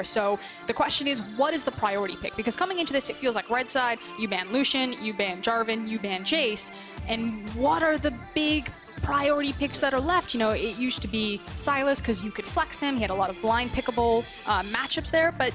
So the question is, what is the priority pick? Because coming into this, it feels like red side, you ban Lucian, you ban Jarvan, you ban Jace, and what are the big priority picks that are left? You know, it used to be Sylas because you could flex him, he had a lot of blind pickable matchups there, but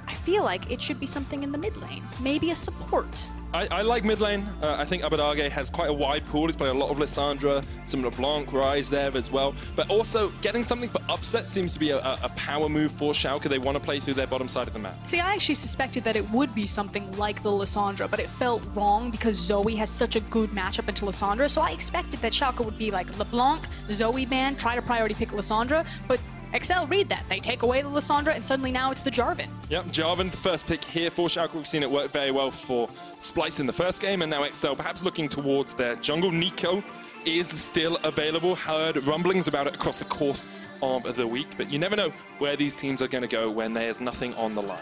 I feel like it should be something in the mid lane, maybe a support. I like mid lane. I think Abbedagge has quite a wide pool. He's played a lot of Lissandra, some LeBlanc, Rise there as well. But also, getting something for upset seems to be a power move for Schalke. They want to play through their bottom side of the map. See, I actually suspected that it would be something like the Lissandra, but it felt wrong because Zoe has such a good matchup into Lissandra. So I expected that Schalke would be like LeBlanc, Zoe ban, try to priority pick Lissandra, but Excel read that. They take away the Lissandra, and suddenly now it's the Jarvan. Yep, Jarvan, the first pick here for Schalke. We've seen it work very well for Splice in the first game, and now Excel perhaps looking towards their jungle. Nico is still available. Heard rumblings about it across the course of the week, but you never know where these teams are going to go when there's nothing on the line.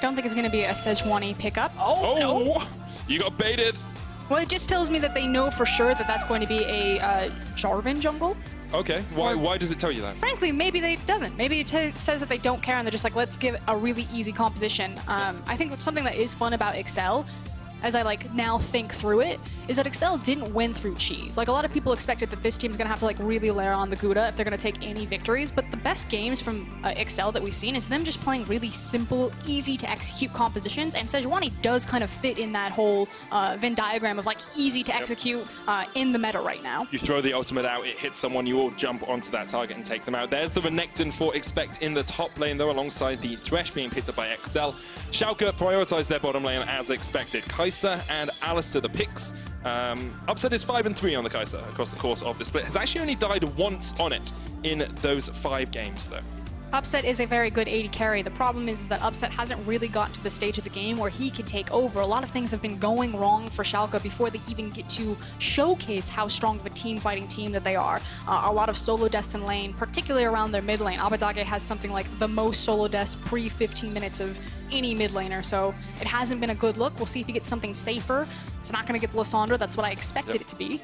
Don't think it's going to be a Sejuani pickup. Oh, no. You got baited. Well, it just tells me that they know for sure that that's going to be a Jarvan jungle. Okay, why does it tell you that? Frankly, maybe it doesn't. Maybe it says that they don't care and they're just like, let's give a really easy composition. I think something that is fun about Excel, as I like now think through it, is that Excel didn't win through cheese. Like, a lot of people expected that this team's gonna have to like really layer on the Gouda if they're gonna take any victories, but the best games from Excel that we've seen is them just playing really simple, easy to execute compositions, and Sejuani does kind of fit in that whole Venn diagram of like easy to execute in the meta right now. You throw the ultimate out, it hits someone, you all jump onto that target and take them out. There's the Renekton for Expect in the top lane though, alongside the Thresh being picked up by Excel. Schalke prioritized their bottom lane as expected. Kaisa and Alistar the picks. Upset is 5-3 on the Kaisa across the course of the split. Has actually only died once on it in those 5 games though. Upset is a very good AD carry. The problem is that Upset hasn't really gotten to the stage of the game where he could take over. A lot of things have been going wrong for Schalke before they even get to showcase how strong of a team-fighting team that they are. A lot of solo deaths in lane, particularly around their mid lane. Abbedagge has something like the most solo deaths pre-15 minutes of any mid laner, so it hasn't been a good look. We'll see if he gets something safer. It's not going to get Lissandra. That's what I expected it to be.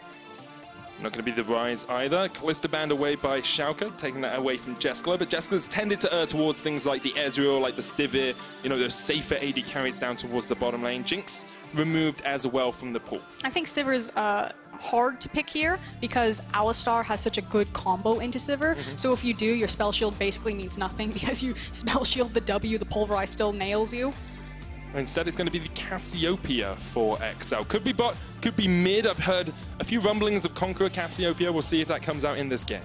Not going to be the Rise either. Kalista banned away by Schalke, taking that away from Jeskla, but Jeskla's tended to err towards things like the Ezreal, like the Sivir, you know, those safer AD carries down towards the bottom lane. Jinx removed as well from the pool. I think Sivir's hard to pick here because Alistar has such a good combo into Sivir. So if you do, your spell shield basically means nothing because you spell shield the W, the Pulverize still nails you. Instead, it's going to be the Cassiopeia for Excel. Could be bot, could be mid. I've heard a few rumblings of Conqueror Cassiopeia. We'll see if that comes out in this game.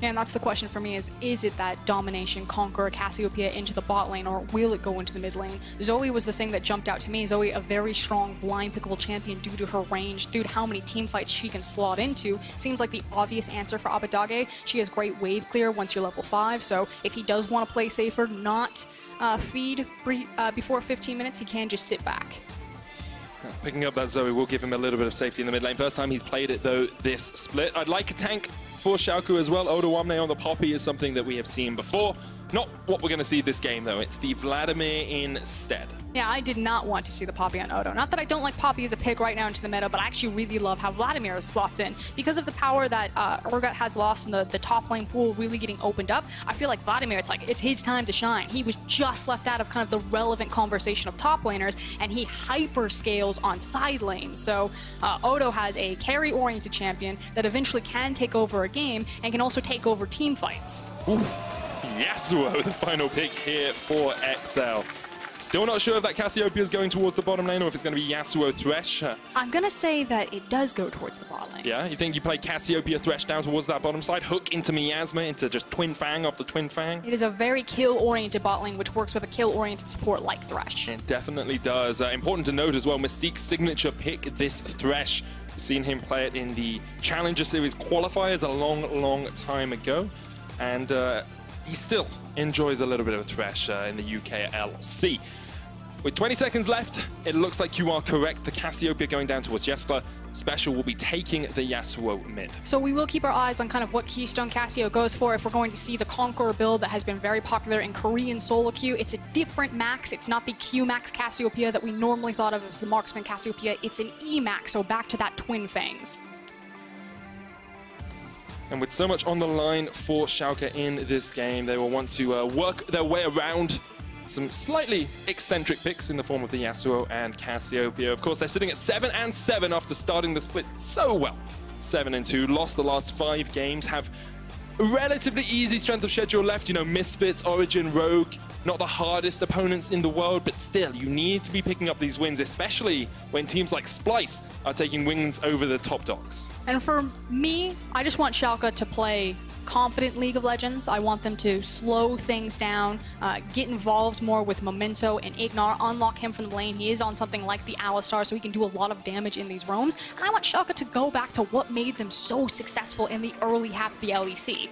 And that's the question for me is it that domination Conqueror Cassiopeia into the bot lane, or will it go into the mid lane? Zoe was the thing that jumped out to me. Zoe, a very strong blind pickable champion due to her range, due to how many team fights she can slot into. Seems like the obvious answer for Abbedagge. She has great wave clear once you're level 5, so if he does want to play safer, not feed before 15 minutes, he can just sit back. Picking up that Zoe will give him a little bit of safety in the mid lane. First time he's played it, though, this split. I'd like a tank for Schalke as well. Odoamne on the Poppy is something that we have seen before. Not what we're going to see this game, though. It's the Vladimir instead. Yeah, I did not want to see the Poppy on Odo. Not that I don't like Poppy as a pick right now into the meta, but I actually really love how Vladimir slots in. Because of the power that Urgot has lost in the top lane pool really getting opened up, I feel like Vladimir, it's his time to shine. He was just left out of kind of the relevant conversation of top laners, and he hyper scales on side lanes. So Odo has a carry-oriented champion that eventually can take over a game and can also take over team fights. Ooh. Yasuo, the final pick here for Excel. Still not sure if that Cassiopeia is going towards the bottom lane or if it's going to be Yasuo Thresh. I'm going to say that it does go towards the bottom lane. Yeah, you think you play Cassiopeia Thresh down towards that bottom side, hook into Miasma, into just Twin Fang after Twin Fang? It is a very kill-oriented bot lane, which works with a kill-oriented support like Thresh. It definitely does. Important to note as well, Mystiques' signature pick, this Thresh. We've seen him play it in the Challenger Series qualifiers a long, long time ago. And he still enjoys a little bit of Thresh in the UK LC. With 20 seconds left, it looks like you are correct. The Cassiopeia going down towards Jeskla. Special will be taking the Yasuo mid. So we will keep our eyes on kind of what Keystone Cassio goes for if we're going to see the Conqueror build that has been very popular in Korean solo queue. It's a different max. It's not the Q max Cassiopeia that we normally thought of as the Marksman Cassiopeia. It's an E max, so back to that Twin Fangs. And with so much on the line for Schalke in this game, they will want to work their way around some slightly eccentric picks in the form of the Yasuo and Cassiopeia. Of course, they're sitting at 7-7 after starting the split so well. 7-2, lost the last 5 games, have a relatively easy strength of schedule left. You know, Misfits, Origin, Rogue, not the hardest opponents in the world, but still, you need to be picking up these wins, especially when teams like Splice are taking wins over the top dogs. And for me, I just want Schalke to play confident League of Legends. I want them to slow things down, get involved more with Memento and IgNar, unlock him from the lane. He is on something like the Alistar, so he can do a lot of damage in these roams. And I want Schalke to go back to what made them so successful in the early half of the LEC.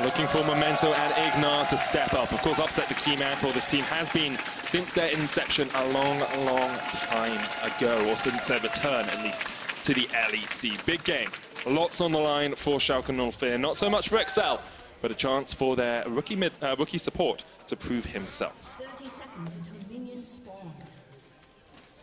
Looking for Memento and IgNar to step up. Of course, Upset, the key man for this team, has been, since their inception, a long, long time ago, or since their return, at least, to the LEC. Big game. Lots on the line for Schalke 04. Not so much for XL, but a chance for their rookie support to prove himself. 30 seconds until minions spawn.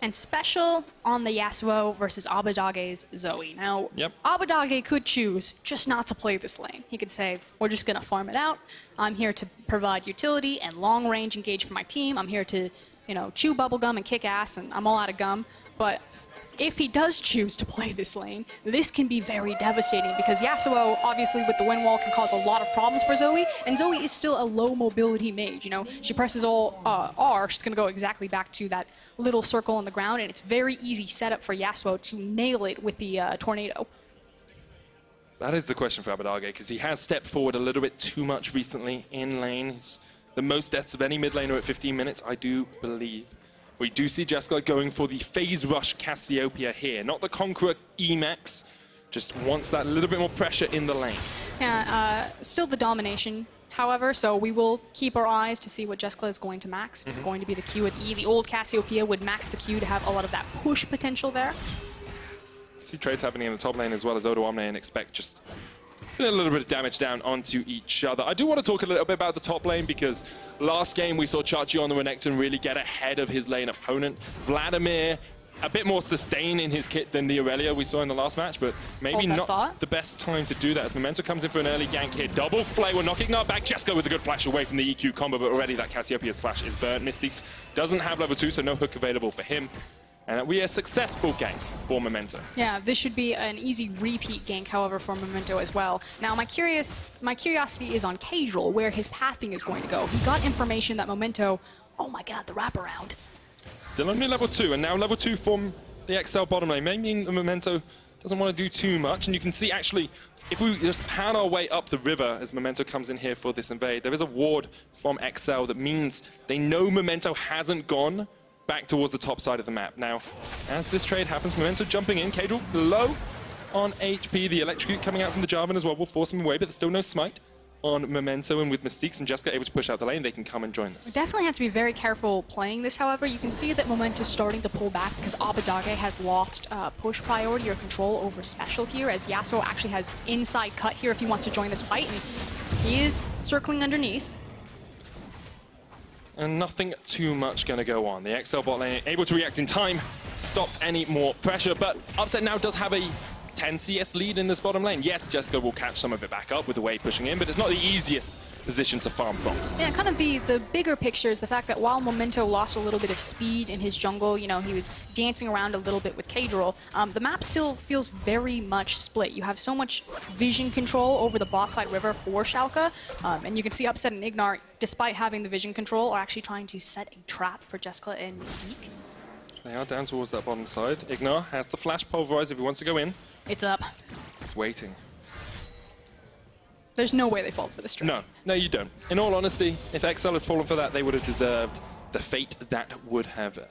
And special on the Yasuo versus Abbedagge's Zoe. Now, Yep. Abbedagge could choose just not to play this lane. He could say, we're just going to farm it out. I'm here to provide utility and long-range engage for my team. I'm here to, you know, chew bubblegum and kick ass, and I'm all out of gum. But if he does choose to play this lane, this can be very devastating because Yasuo, obviously with the wind wall, can cause a lot of problems for Zoe, and Zoe is still a low mobility mage. You know, she presses all R, she's going to go exactly back to that little circle on the ground, and it's very easy setup for Yasuo to nail it with the tornado. That is the question for Abbedagge, because he has stepped forward a little bit too much recently in lane. He's the most deaths of any mid laner at 15 minutes, I do believe. We do see Jeskla going for the phase rush Cassiopeia here, not the Conqueror Emax, just wants that little bit more pressure in the lane. Yeah, still the domination, however, so we will keep our eyes to see what Jeskla is going to max. If it's going to be the Q with E, the old Cassiopeia would max the Q to have a lot of that push potential there. You see trades happening in the top lane as well as Odoamne, and expect just a little bit of damage down onto each other. I do want to talk a little bit about the top lane, because last game we saw Chachi on the Renekton really get ahead of his lane opponent. Vladimir, a bit more sustain in his kit than the Aurelia we saw in the last match, but maybe not the best time to do that as Memento comes in for an early gank here. Double flay, we're knocking IgNar back. Jeskla with a good flash away from the EQ combo, but already that Cassiopeia's flash is burnt. Mystiques doesn't have level 2, so no hook available for him. And we a successful gank for Memento. Yeah, this should be an easy repeat gank, however, for Memento as well. Now, my curiosity is on Caedrel, where his pathing is going to go. He got information that Memento, oh my god, the wraparound. Still only level 2, and now level 2 from the XL bottom lane. Maybe the Memento doesn't want to do too much, and you can see actually, if we just pan our way up the river as Memento comes in here for this invade, there is a ward from XL that means they know Memento hasn't gone back towards the top side of the map. Now, as this trade happens, Memento jumping in, Caedrel low on HP. The electrocute coming out from the Jarvan as well will force him away, but there's still no smite on Memento, and with Mystiques and Jeskla able to push out the lane, they can come and join us. We definitely have to be very careful playing this, however. You can see that Momento's starting to pull back because Abbedagge has lost push priority or control over special here, as Yasuo actually has inside cut here if he wants to join this fight, and he is circling underneath. And nothing too much going to go on. The XL bot lane able to react in time, stopped any more pressure, but Upset now does have a 10 CS lead in this bottom lane. Yes, Jeskla will catch some of it back up with the way pushing in, but it's not the easiest position to farm from. Yeah, kind of the bigger picture is the fact that while Memento lost a little bit of speed in his jungle, you know, he was dancing around a little bit with Caedrel, the map still feels very much split. You have so much vision control over the bot side river for Schalke, and you can see Upset and IgNar, despite having the vision control, are actually trying to set a trap for Jeskla and Mystique. They are down towards that bottom side. IgNar has the flash pulverize if he wants to go in. It's up. He's waiting. There's no way they fall for this trade. No, you don't. In all honesty, if XL had fallen for that, they would have deserved the fate that would have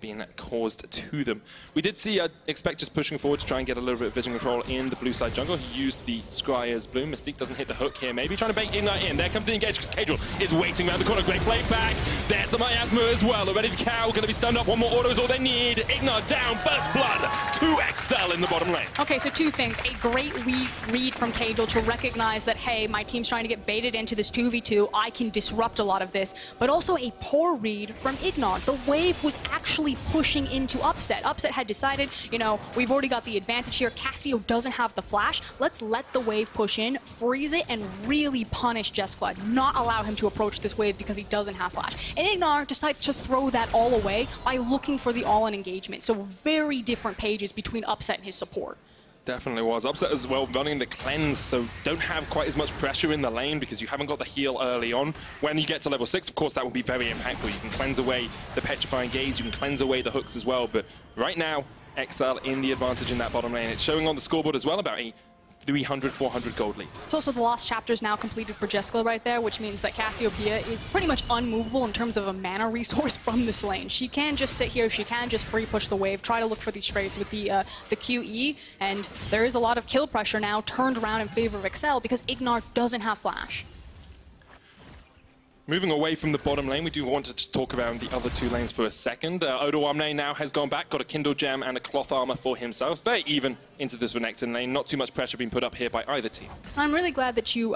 been caused to them. We did see Expect just pushing forward to try and get a little bit of vision control in the blue side jungle. He used the Scryer's Bloom. Mystique doesn't hit the hook here. Maybe trying to bait IgNar in. There comes the engage because Caedrel is waiting around the corner. Great play back. There's the miasma as well. Already the cow going to be stunned up. One more auto is all they need. IgNar down. First blood to XL in the bottom lane. Okay, so two things. A great read from Caedrel to recognize that, hey, my team's trying to get baited into this 2v2. I can disrupt a lot of this. But also a poor read from IgNar. The wave was actually really pushing into Upset. Upset had decided, you know, we've already got the advantage here. Cassio doesn't have the flash. Let's let the wave push in, freeze it, and really punish Jeskla. Not allow him to approach this wave because he doesn't have flash. And IgNar decides to throw that all away by looking for the all-in engagement. So very different pages between Upset and his support. Definitely was. Upset as well, running the cleanse, so don't have quite as much pressure in the lane because you haven't got the heal early on. When you get to level 6, of course, that will be very impactful. You can cleanse away the Petrifying Gaze, you can cleanse away the hooks as well, but right now, XL in the advantage in that bottom lane. It's showing on the scoreboard as well about a 300, 400 gold lead. It's also the last chapter is now completed for Jeskla right there, which means that Cassiopeia is pretty much unmovable in terms of a mana resource from this lane. She can just sit here, she can just free push the wave, try to look for these trades with the QE, and there is a lot of kill pressure now turned around in favor of XL because IgNar doesn't have flash. Moving away from the bottom lane, we do want to just talk about the other two lanes for a second. Odoamne now has gone back, got a Kindle Gem and a Cloth Armor for himself. Very even into this Renekton lane. Not too much pressure being put up here by either team. I'm really glad that you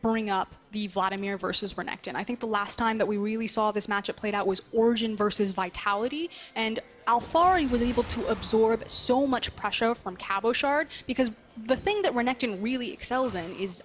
bring up the Vladimir versus Renekton. I think the last time that we really saw this matchup played out was Origin versus Vitality, and Alphari was able to absorb so much pressure from Cabochard because the thing that Renekton really excels in is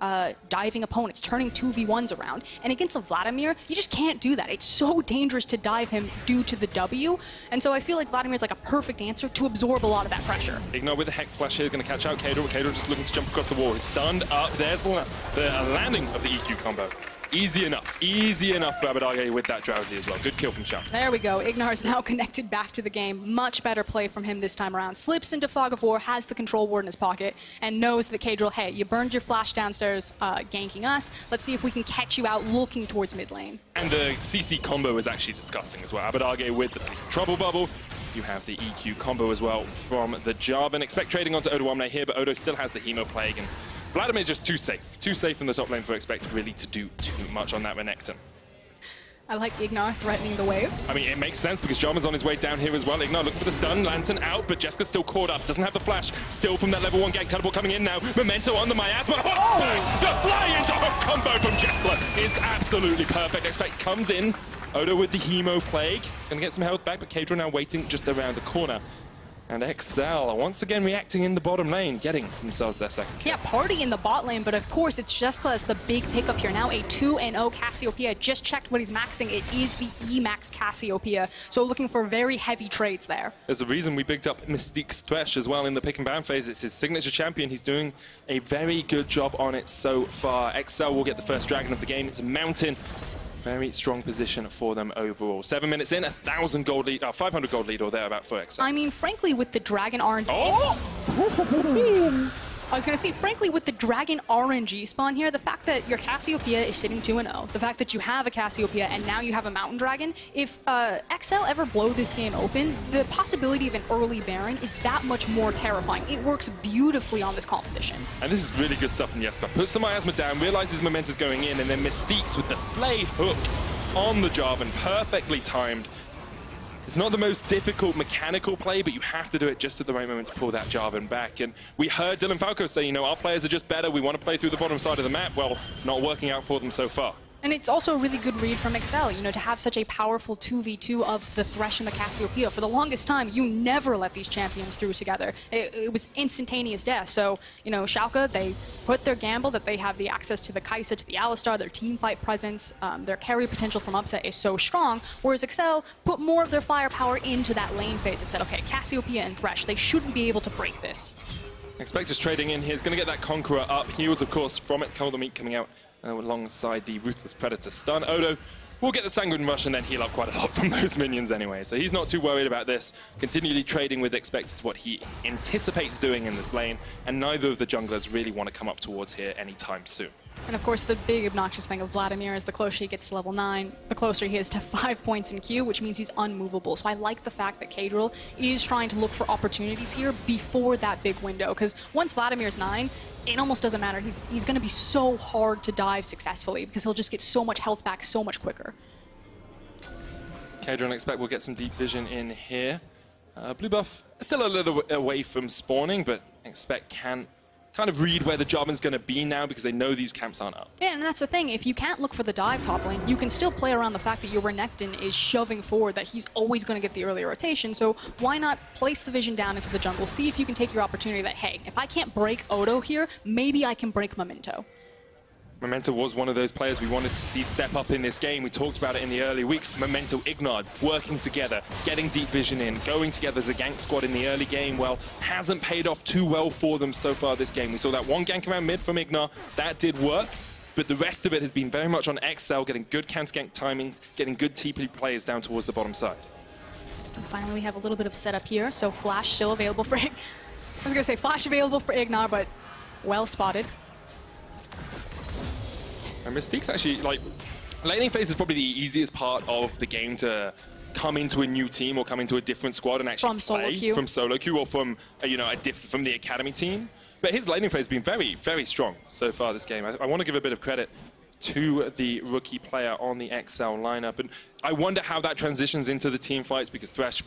diving opponents, turning 2v1s around. And against a Vladimir, you just can't do that. It's so dangerous to dive him due to the W. And so I feel like Vladimir is like a perfect answer to absorb a lot of that pressure. IgNar with the Hex Flash here, going to catch out Caedrel. Caedrel just looking to jump across the wall. He's stunned up. There's the landing of the EQ combo. Easy enough for Abbedagge with that Drowsy as well. Good kill from Schalke. There we go. IgNar is now connected back to the game. Much better play from him this time around. Slips into Fog of War, has the control ward in his pocket, and knows that Caedrel, hey, you burned your flash downstairs ganking us. Let's see if we can catch you out looking towards mid lane. And the CC combo is actually disgusting as well. Abbedagge with the Sleep Trouble Bubble. You have the EQ combo as well from the Jarvan. Expect trading onto Odoamne here, but Odo still has the Hemo Plague, and Vladimir just too safe. Too safe in the top lane for Expect really to do too much on that Renekton. I like IgNar threatening the wave. I mean, it makes sense because Jarvan's on his way down here as well. IgNar looking for the stun, Lantern out, but Jeskla's still caught up. Doesn't have the flash. Still from that level 1 gag teleport coming in now. Memento on the miasma. Oh! The fly into hook combo from Jeskla is absolutely perfect. Expect comes in. Odo with the Hemo Plague. Gonna get some health back, but Caedrel now waiting just around the corner. And XL once again reacting in the bottom lane, getting themselves their second kill. Yeah, party in the bot lane, but of course it's Jeskla as the big pickup here. Now a 2-0 Cassiopeia. Just checked what he's maxing. It is the E-max Cassiopeia. So looking for very heavy trades there. There's a reason we picked up Mystiques Thresh as well in the pick and ban phase. It's his signature champion. He's doing a very good job on it so far. XL will get the first dragon of the game. It's a mountain. Very strong position for them overall. 7 minutes in, 1,000 gold lead, 500 gold lead or thereabout for XL. I mean, frankly, with the Dragon RNG... Oh! I was going to say, frankly, with the Dragon RNG spawn here, the fact that your Cassiopeia is sitting 2-0, the fact that you have a Cassiopeia and now you have a Mountain Dragon, if XL ever blow this game open, the possibility of an early Baron is that much more terrifying. It works beautifully on this composition. And this is really good stuff from Yasuo. Puts the miasma down, realizes Memento's going in, and then Mystiques with the Flay hook on the Jarvan, perfectly timed. It's not the most difficult mechanical play, but you have to do it just at the right moment to pull that Jarvan back. And we heard Dylan Falco say, you know, our players are just better. We want to play through the bottom side of the map. Well, it's not working out for them so far. And it's also a really good read from XL, you know, to have such a powerful 2v2 of the Thresh and the Cassiopeia. For the longest time, you never let these champions through together. It was instantaneous death. So, you know, Schalke, they put their gamble that they have the access to the Kaisa, to the Alistar, their team fight presence, their carry potential from Upset is so strong, whereas XL put more of their firepower into that lane phase and said, okay, Cassiopeia and Thresh, they shouldn't be able to break this. Expect is trading in here. He's going to get that Conqueror up. Heals, of course, from it. Cold Meat coming out alongside the Ruthless Predator stun. Odo will get the Sanguine Rush and then heal up quite a lot from those minions anyway. So he's not too worried about this. Continually trading with Expect to what he anticipates doing in this lane. And neither of the junglers really want to come up towards here anytime soon. And of course, the big obnoxious thing of Vladimir is the closer he gets to level 9, the closer he is to 5 points in Q, which means he's unmovable. So I like the fact that Caedrel is trying to look for opportunities here before that big window. Because once Vladimir's 9, it almost doesn't matter. He's going to be so hard to dive successfully because he'll just get so much health back so much quicker. Caedrel and Expect will get some deep vision in here. Blue buff still a little away from spawning, but Expect can kind of read where the Jarvan's going to be now because they know these camps aren't up. Yeah, and that's the thing. If you can't look for the dive top lane, you can still play around the fact that your Renekton is shoving forward, that he's always going to get the early rotation. So why not place the vision down into the jungle, see if you can take your opportunity that, hey, if I can't break Odo here, maybe I can break Memento. Memento was one of those players we wanted to see step up in this game. We talked about it in the early weeks. Memento, IgNar, working together, getting deep vision in, going together as a gank squad in the early game. Well, hasn't paid off too well for them so far this game. We saw that one gank around mid from IgNar. That did work, but the rest of it has been very much on XL, getting good counter-gank timings, getting good TP players down towards the bottom side. And finally, we have a little bit of setup here. So Flash still available for... I was going to say Flash available for IgNar, but well spotted. And Mystiques actually, like, laning phase is probably the easiest part of the game to come into a new team or come into a different squad and actually play from solo queue or from, you know, from the academy team. But his laning phase has been very, very strong so far this game. I want to give a bit of credit to the rookie player on the XL lineup. And I wonder how that transitions into the team fights because Thresh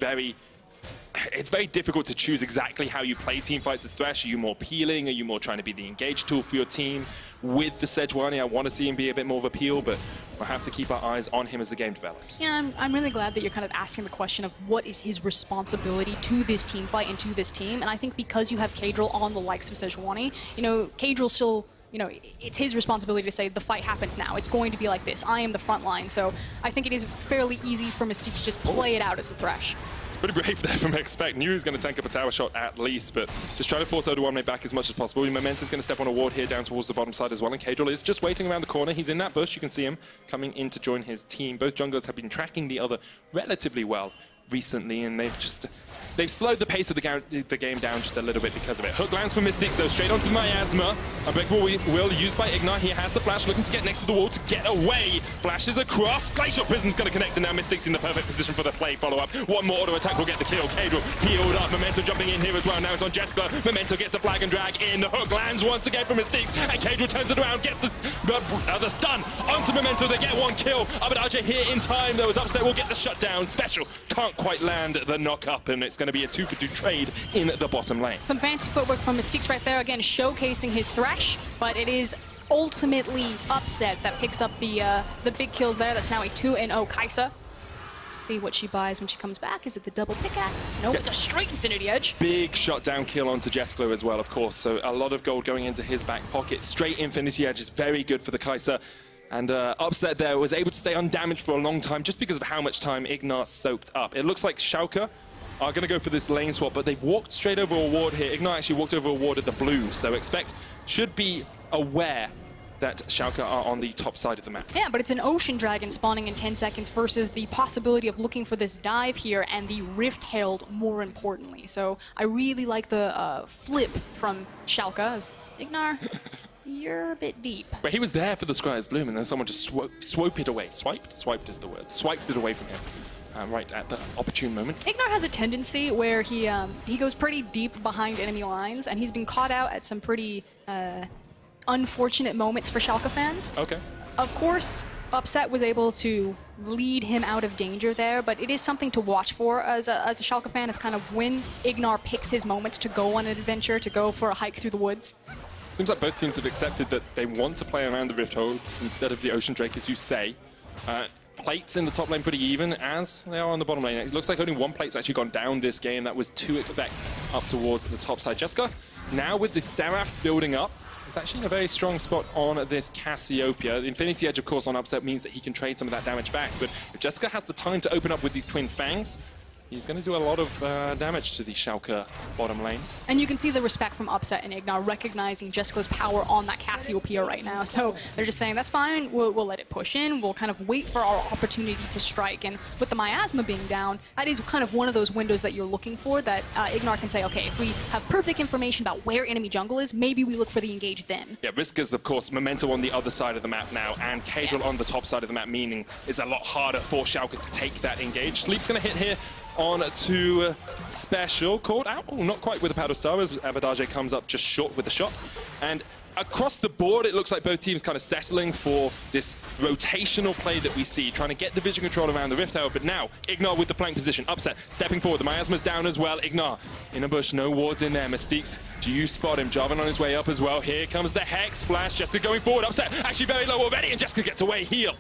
it's very difficult to choose exactly how you play team fights as Thresh. Are you more peeling? Are you more trying to be the engage tool for your team? With the Sejuani, I want to see him be a bit more of a peel, but we'll have to keep our eyes on him as the game develops. Yeah, I'm really glad that you're kind of asking the question of what is his responsibility to this team fight and to this team. And I think because you have Caedrel on the likes of Sejuani, you know, Caedrel still... You know, it's his responsibility to say the fight happens now. It's going to be like this. I am the front line. So I think it is fairly easy for Mystiques to just play it out as the Thresh. Pretty brave there from Expect. Knew he was going to tank up a tower shot at least, but just trying to force Odoamne back as much as possible. Memento's going to step on a ward here down towards the bottom side as well, and Caedrel is just waiting around the corner. He's in that bush. You can see him coming in to join his team. Both junglers have been tracking the other relatively well recently, and they've slowed the pace of the game down just a little bit because of it. Hook lands for Mystiques though, straight onto the miasma. Unbreakable will used by IgNar. He has the flash, looking to get next to the wall to get away. Flashes across. Glacial Prism's going to connect, and now Mystiques in the perfect position for the play follow-up. One more auto attack will get the kill. Caedrel healed up. Memento jumping in here as well. Now it's on Jeskla. Memento gets the flag and drag in. The hook lands once again for Mystiques, and Caedrel turns it around, gets the stun onto Memento. They get one kill. Abbedagge here in time though, as Upset will get the shutdown. Special can't quite land the knock up, and it's going to be a 2-for-2 trade in the bottom lane. Some fancy footwork from Mystiques right there, again showcasing his Thresh, but it is ultimately Upset that picks up the big kills there. That's now a 2-0 Kaisa. See what she buys when she comes back. Is it the double pickaxe? No, it's a straight Infinity Edge. Big shutdown kill onto Jeskla as well, of course, so a lot of gold going into his back pocket. Straight Infinity Edge is very good for the Kaisa. And Upset there was able to stay undamaged for a long time just because of how much time IgNar soaked up. It looks like Schalke are going to go for this lane swap, but they've walked straight over a ward here. IgNar actually walked over a ward at the blue, so Expect should be aware that Schalke are on the top side of the map. Yeah, but it's an Ocean Dragon spawning in 10 seconds versus the possibility of looking for this dive here and the Rift Herald more importantly. So I really like the flip from Schalke as IgNar. You're a bit deep. But he was there for the Scryer's Bloom, and then someone just swope it away. Swiped is the word. Swiped it away from him right at the opportune moment. IgNar has a tendency where he goes pretty deep behind enemy lines, and he's been caught out at some pretty unfortunate moments for Schalke fans. Okay. Of course, Upset was able to lead him out of danger there, but it is something to watch for as a Schalke fan. It's kind of when IgNar picks his moments to go on an adventure, to go for a hike through the woods. Seems like both teams have accepted that they want to play around the Rift Hold instead of the Ocean Drake, as you say. Plates in the top lane pretty even, as they are on the bottom lane. It looks like only one plate's actually gone down this game. That was 2 Expect up towards the top side. Jeskla, now with the Seraphs building up, it's actually in a very strong spot on this Cassiopeia. The Infinity Edge, of course, on Upset means that he can trade some of that damage back, but if Jeskla has the time to open up with these Twin Fangs, he's going to do a lot of damage to the Schalke bottom lane. And you can see the respect from Upset and IgNar recognizing Jeskla's power on that Cassiopeia right now. So they're just saying, that's fine, we'll let it push in, we'll kind of wait for our opportunity to strike. And with the miasma being down, that is kind of one of those windows that you're looking for, that IgNar can say, okay, if we have perfect information about where enemy jungle is, maybe we look for the engage then. Yeah, risk is, of course, Memento on the other side of the map now, and Caedrel on the top side of the map, meaning it's a lot harder for Schalke to take that engage. Sleep's going to hit here on to Special, caught out, not quite with a Powder Star, as Abbedagge comes up just short with the shot. And across the board, it looks like both teams kind of settling for this rotational play that we see, trying to get the vision control around the Rift Tower. But now, IgNar with the flank position, Upset, stepping forward. The miasma's down as well. IgNar in a bush, no wards in there. Mystiques, do you spot him? Jarvan on his way up as well. Here comes the Hex Flash. Jeskla going forward. Upset actually very low already, and Jeskla gets away. Heal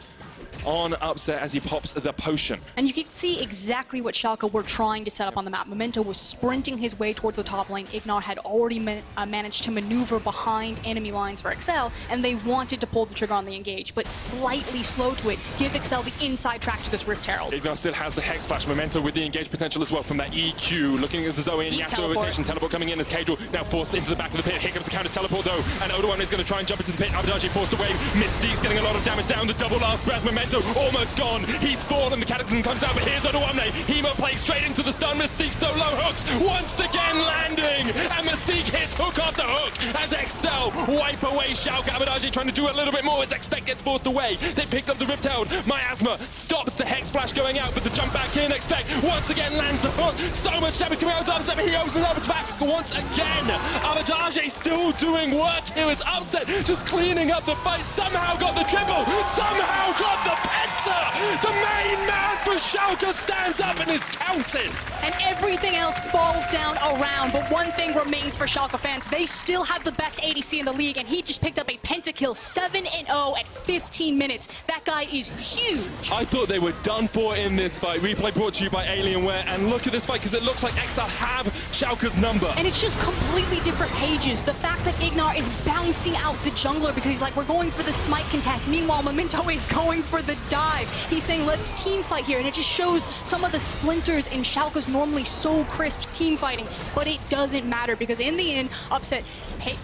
on Upset as he pops the potion. And you can see exactly what Schalke were trying to set up on the map. Memento was sprinting his way towards the top lane. IgNar had already managed to maneuver behind enemy lines for XL, and they wanted to pull the trigger on the engage, but slightly slow to it, give XL the inside track to this Rift Herald. IgNar still has the Hex Flash. Memento with the engage potential as well from that EQ. Looking at the Zoe and Yasuo rotation. Teleport coming in as Caedrel now forced into the back of the pit. Here comes the counter teleport though, and Odoamne is going to try and jump into the pit. Abbedagge forced away. Mystiques getting a lot of damage down. The double last breath. Memento almost gone. He's fallen. The Cataclysm comes out, but here's Odoamne. Hemo plague straight into the stun. Mystiques though low hooks once again landing, and Mystique hits hook after hook as XL wipe away Schalke. Abbedagge trying to do a little bit more as Expect gets forced away. They picked up the Rift Herald. Miasma stops the Hex Flash going out, but the jump back in. Expect once again lands the hook. So much damage coming out of Upset, but he opens up his back once again. Abbedagge still doing work here as Upset just cleaning up the fight. Somehow got the triple. Somehow got the penta. The main man for Schalke stands up and is counted. And everything else falls down around, but one thing remains for Schalke fans. They still have the best ADC in the league, and he just picked up a pentakill, 7-0 at 15 minutes. That guy is huge. I thought they were done for in this fight. Replay brought to you by Alienware, and look at this fight because it looks like XL have Schalke's number. And it's just completely different pages. The fact that IgNar is bouncing out the jungler because he's like, we're going for the smite contest. Meanwhile, Memento is going for the dive. He's saying, let's team fight here, and it just shows some of the splinters in Schalke's normally so crisp team fighting, but it doesn't matter because in the end, Upset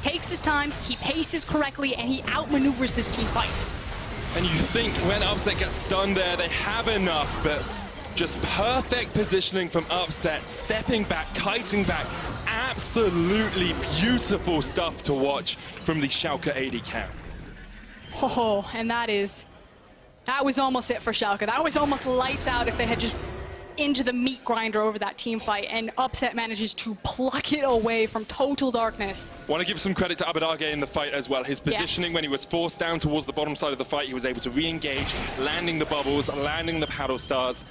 takes his time, he paces correctly, and he outmaneuvers this team fight. And you think when Upset gets stunned there, they have enough, but just perfect positioning from Upset, stepping back, kiting back. Absolutely beautiful stuff to watch from the Schalke AD carry. Oh, and that was almost it for Schalke. That was almost lights out if they had just into the meat grinder over that team fight, and Upset manages to pluck it away from total darkness. Want to give some credit to Abbedagge in the fight as well. His positioning when he was forced down towards the bottom side of the fight, he was able to re-engage, landing the bubbles, landing the paddle stars.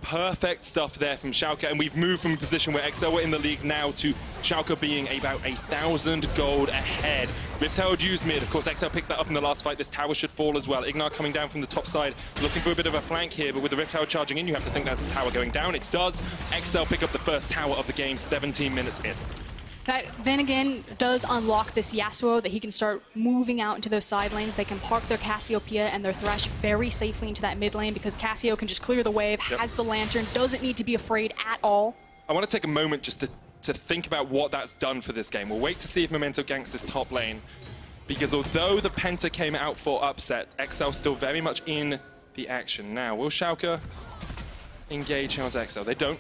Perfect stuff there from Schalke, and we've moved from a position where XL were in the league now to Schalke being about 1,000 gold ahead. Rift Herald used mid, of course XL picked that up in the last fight. This tower should fall as well. IgNar coming down from the top side, looking for a bit of a flank here, but with the Rift Herald charging in, you have to think that's a tower going down. It does. XL pick up the first tower of the game, 17 minutes in. That then again does unlock this Yasuo that he can start moving out into those side lanes. They can park their Cassiopeia and their Thresh very safely into that mid lane because Cassio can just clear the wave, has the lantern, doesn't need to be afraid at all. I want to take a moment just to think about what that's done for this game. We'll wait to see if Memento ganks this top lane, because although the Penta came out for Upset, XL still very much in the action. Now, will Schalke engage onto XL? They don't.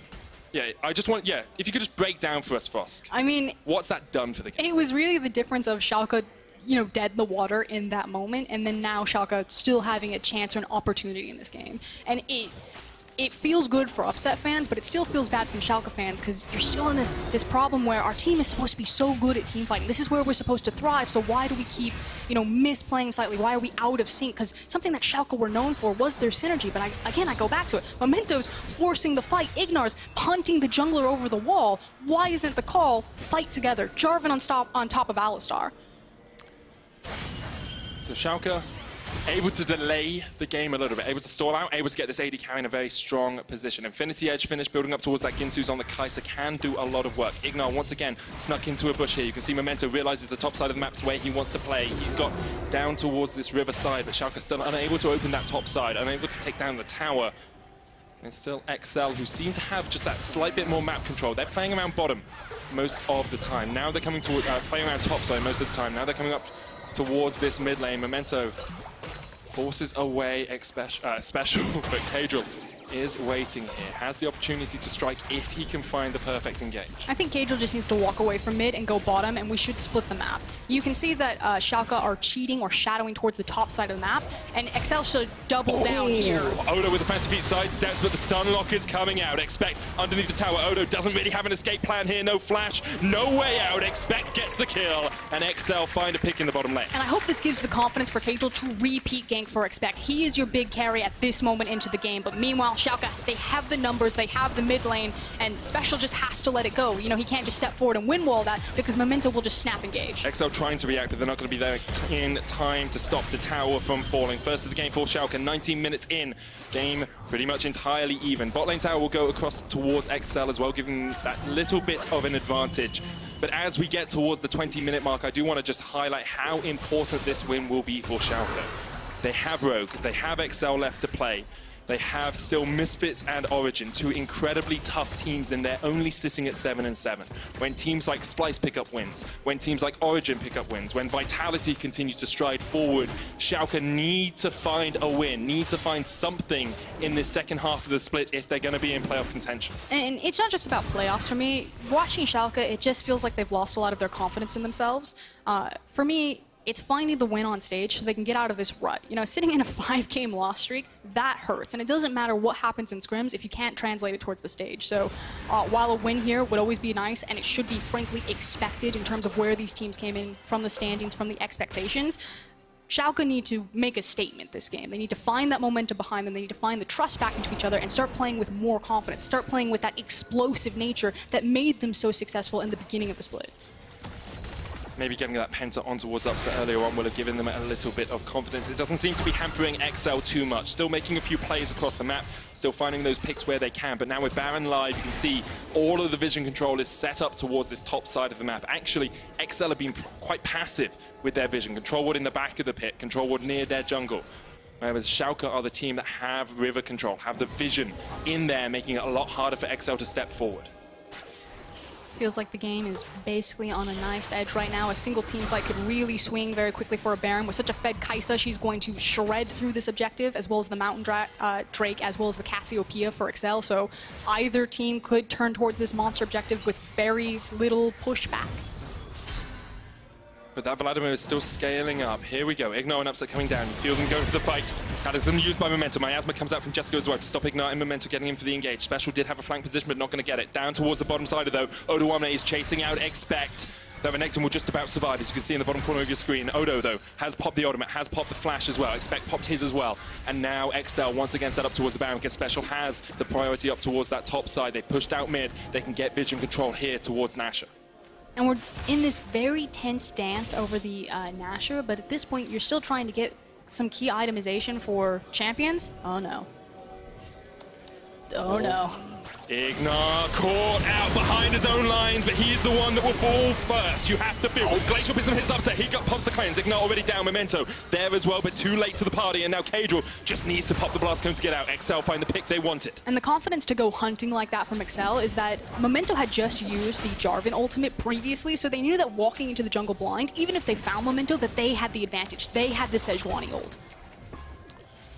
Yeah, I just want, if you could just break down for us, Frost. I mean, what's that done for the game? It was really the difference of Schalke, you know, dead in the water in that moment, and then now Schalke still having a chance or an opportunity in this game. And it feels good for Upset fans, but it still feels bad from Schalke fans because you're still in this problem where our team is supposed to be so good at team fighting. This is where we're supposed to thrive, so why do we keep, you know, misplaying slightly? Why are we out of sync? Because something that Schalke were known for was their synergy, but I go back to it. Memento's forcing the fight. IgNar's punting the jungler over the wall. Why isn't the call fight together? Jarvan on top of Alistar. So Schalke able to delay the game a little bit, able to stall out, able to get this AD carry in a very strong position. Infinity Edge finish, building up towards that Ginsu's on the Kaisa can do a lot of work. IgNar once again snuck into a bush here. You can see Memento realizes the top side of the map's where he wants to play. He's got down towards this river side, but Schalke still unable to open that top side, unable to take down the tower. And it's still XL who seem to have just that slight bit more map control. They're playing around bottom most of the time. Now they're coming toward, playing around top side most of the time. Now they're coming up towards this mid lane. Memento forces away special, but Caedrel is waiting here, has the opportunity to strike if he can find the perfect engage. I think Caedrel just needs to walk away from mid and go bottom, and we should split the map. You can see that Schalke are cheating or shadowing towards the top side of the map, and XL should double down here. Odo with the fancy feet side steps, but the stun lock is coming out. Expect underneath the tower. Odo doesn't really have an escape plan here. No flash, no way out. Expect gets the kill, and XL find a pick in the bottom lane. And I hope this gives the confidence for Caedrel to repeat gank for Expect. He is your big carry at this moment into the game, but meanwhile, Schalke, they have the numbers, they have the mid lane, and Special just has to let it go. You know, he can't just step forward and win wall that, because Memento will just snap engage. XL trying to react, but they're not going to be there in time to stop the tower from falling. First of the game for Schalke, 19 minutes in. Game pretty much entirely even. Bot lane tower will go across towards XL as well, giving that little bit of an advantage. But as we get towards the 20-minute mark, I do want to just highlight how important this win will be for Schalke. They have Rogue, they have XL left to play. They have still Misfits and Origin, two incredibly tough teams, and they're only sitting at 7-7. When teams like Splice pick up wins, when teams like Origin pick up wins, when Vitality continue to stride forward, Schalke need to find a win, need to find something in this second half of the split if they're going to be in playoff contention. And it's not just about playoffs for me. Watching Schalke, it just feels like they've lost a lot of their confidence in themselves. For me, it's finding the win on stage so they can get out of this rut. You know, sitting in a 5-game loss streak, that hurts. And it doesn't matter what happens in scrims if you can't translate it towards the stage. So while a win here would always be nice, and it should be frankly expected in terms of where these teams came in from the standings, from the expectations, Schalke need to make a statement this game. They need to find that momentum behind them. They need to find the trust back into each other and start playing with more confidence. Start playing with that explosive nature that made them so successful in the beginning of the split. Maybe getting that Penta on towards upset earlier on will have given them a little bit of confidence. It doesn't seem to be hampering XL too much. Still making a few plays across the map, still finding those picks where they can. But now with Baron live, you can see all of the vision control is set up towards this top side of the map. Actually, XL have been quite passive with their vision. Control ward in the back of the pit, control ward near their jungle. Whereas Schalke are the team that have river control, have the vision in there, making it a lot harder for XL to step forward. Feels like the game is basically on a knife's edge right now. A single team fight could really swing very quickly for a Baron. With such a fed Kaisa, she's going to shred through this objective, as well as the Mountain Drake, as well as the Cassiopeia for XL. So either team could turn towards this monster objective with very little pushback. But that Vladimir is still scaling up. Here we go. IgNar and Upset coming down. You feel them going for the fight. That is then used by Memento. Miasma comes out from Jeskla as well to stop IgNar and Memento getting in for the engage. Special did have a flank position, but not going to get it. Down towards the bottom side, though. Odoamne is chasing out Expect. Though Renekton will just about survive, as you can see in the bottom corner of your screen. Odo, though, has popped the ultimate, has popped the flash as well. Expect popped his as well. And now XL, once again, set up towards the Baron, because Special has the priority up towards that top side. They pushed out mid. They can get vision control here towards Nashor. And we're in this very tense dance over the Nashor, but at this point, you're still trying to get some key itemization for champions. Oh, no. Oh, no. IgNar caught out behind his own lines, but he's the one that will fall first. You have to build. Glacial Prism hits Upset. He pops the cleanse. IgNar already down. Memento there as well, but too late to the party. And now Caedrel just needs to pop the blast cone to get out. XL find the pick they wanted. And the confidence to go hunting like that from XL is that Memento had just used the Jarvan ultimate previously, so they knew that walking into the jungle blind, even if they found Memento, that they had the advantage. They had the Sejuani ult.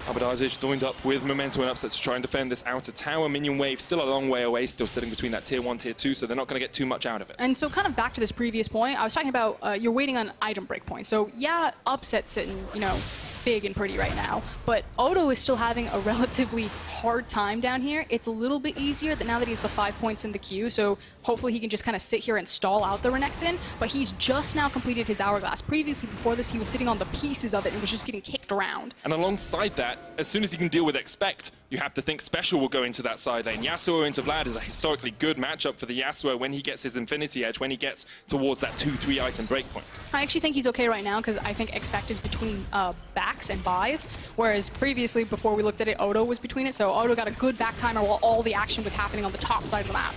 Abbedagge joined up with Memento and Upset to try and defend this outer tower. Minion wave still a long way away, still sitting between that tier 1, tier 2, so they're not going to get too much out of it. And so kind of back to this previous point, I was talking about you're waiting on item breakpoint. So yeah, Upset's sitting, you know, big and pretty right now, but Odo is still having a relatively hard time down here. It's a little bit easier that now that he's the 5 points in the queue, so hopefully he can just kind of sit here and stall out the Renekton, but he's just now completed his hourglass. Previously, before this, he was sitting on the pieces of it and was just getting kicked around. And alongside that, as soon as he can deal with Expect, you have to think Special will go into that side lane. Yasuo into Vlad is a historically good matchup for the Yasuo when he gets his Infinity Edge, when he gets towards that 2-3 item breakpoint. I actually think he's okay right now because I think Expect is between backs and buys, whereas previously, before we looked at it, Odo was between it, so Odo got a good back timer while all the action was happening on the top side of the map.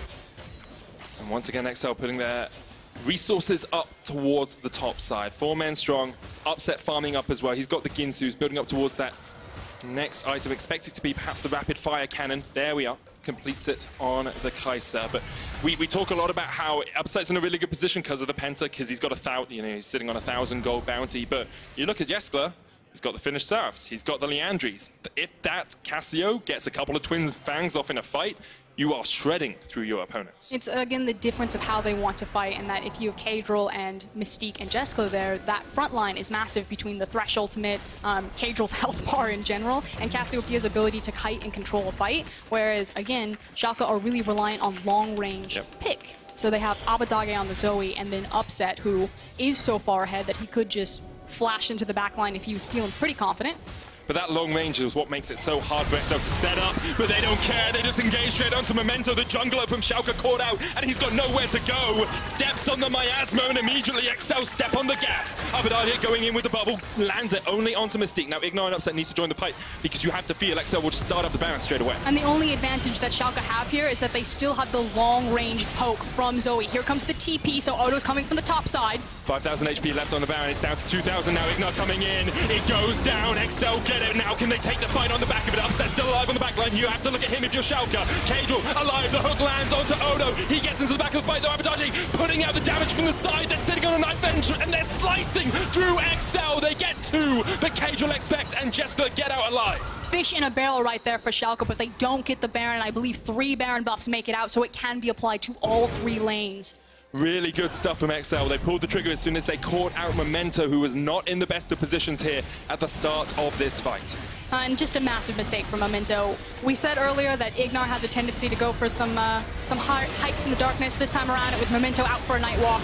And once again, XL putting their resources up towards the top side. 4 men strong, Upset farming up as well. He's got the Ginsus building up towards that next item, expected to be perhaps the rapid fire cannon. There we are, completes it on the Kaisa. But we talk a lot about how Upset's in a really good position because of the Penta, because he's got he's sitting on 1,000 gold bounty. But you look at Jeskla, He's got the finished Seraphs. He's got the Liandries. If that Cassio gets a couple of Twin Fangs off in a fight, you are shredding through your opponents. It's, again, the difference of how they want to fight, and that if you have Caedrel and Mystique and Jeskla there, that front line is massive between the Thresh ultimate, Caedrel's health bar in general, and Cassiopeia's ability to kite and control a fight, whereas, again, Schalke are really reliant on long-range pick. So they have Abbedagge on the Zoe, and then Upset, who is so far ahead that he could just flash into the backline if he was feeling pretty confident. But that long range is what makes it so hard for XL to set up, but they don't care. They just engage straight onto Memento. The jungler from Schalke caught out, and he's got nowhere to go. Steps on the miasma, and immediately XL step on the gas. Abbedagge going in with the bubble, lands it only onto Mystique. Now IgNar and Upset needs to join the fight, because you have to feel XL will just start up the Baron straight away. And the only advantage that Schalke have here is that they still have the long-range poke from Zoe. Here comes the TP, so Odo's coming from the top side. 5,000 HP left on the Baron. It's down to 2,000 now. IgNar coming in. It goes down. XL get it. Now can they take the fight on the back of it? Upset still alive on the back line. You have to look at him if you're Schalke. Caedrel alive. The hook lands onto Odo. He gets into the back of the fight though. Abbedagge putting out the damage from the side. They're sitting on a knife edge and they're slicing through XL. They get two, but Caedrel expect and Jeskla get out alive. Fish in a barrel right there for Schalke, but they don't get the Baron. I believe 3 Baron buffs make it out, so it can be applied to all 3 lanes. Really good stuff from XL. They pulled the trigger as soon as they caught out Memento, who was not in the best of positions here at the start of this fight. And just a massive mistake from Memento. We said earlier that IgNar has a tendency to go for some hikes in the darkness. This time around, it was Memento out for a night walk.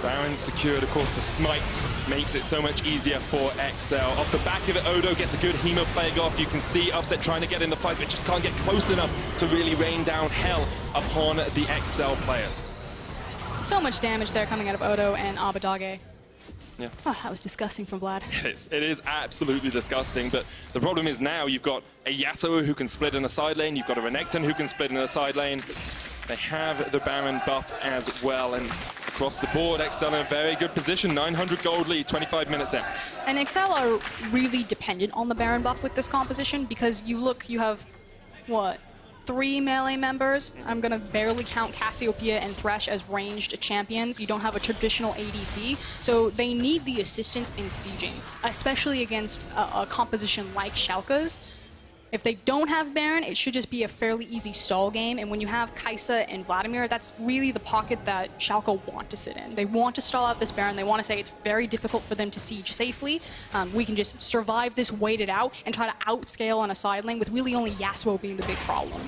Baron secured, of course, the smite makes it so much easier for XL. Off the back of it, Odo gets a good Hemo playing off. You can see Upset trying to get in the fight, but just can't get close enough to really rain down hell upon the XL players. So much damage there coming out of Odo and Abbedagge. Yeah. Oh, that was disgusting from Vlad. It is absolutely disgusting, but the problem is now you've got a Yasuo who can split in a side lane, you've got a Renekton who can split in a side lane. They have the Baron buff as well, and across the board, XL in a very good position. 900 gold lead, 25 minutes in. And XL are really dependent on the Baron buff with this composition, because you look, you have, what, 3 melee members. I'm going to barely count Cassiopeia and Thresh as ranged champions. You don't have a traditional ADC, so they need the assistance in sieging, especially against a composition like Schalke's. If they don't have Baron, it should just be a fairly easy stall game, and when you have Kaisa and Vladimir, that's really the pocket that Schalke want to sit in. They want to stall out this Baron. They want to say it's very difficult for them to siege safely. We can just survive this, wait it out, and try to outscale on a side lane, with really only Yasuo being the big problem.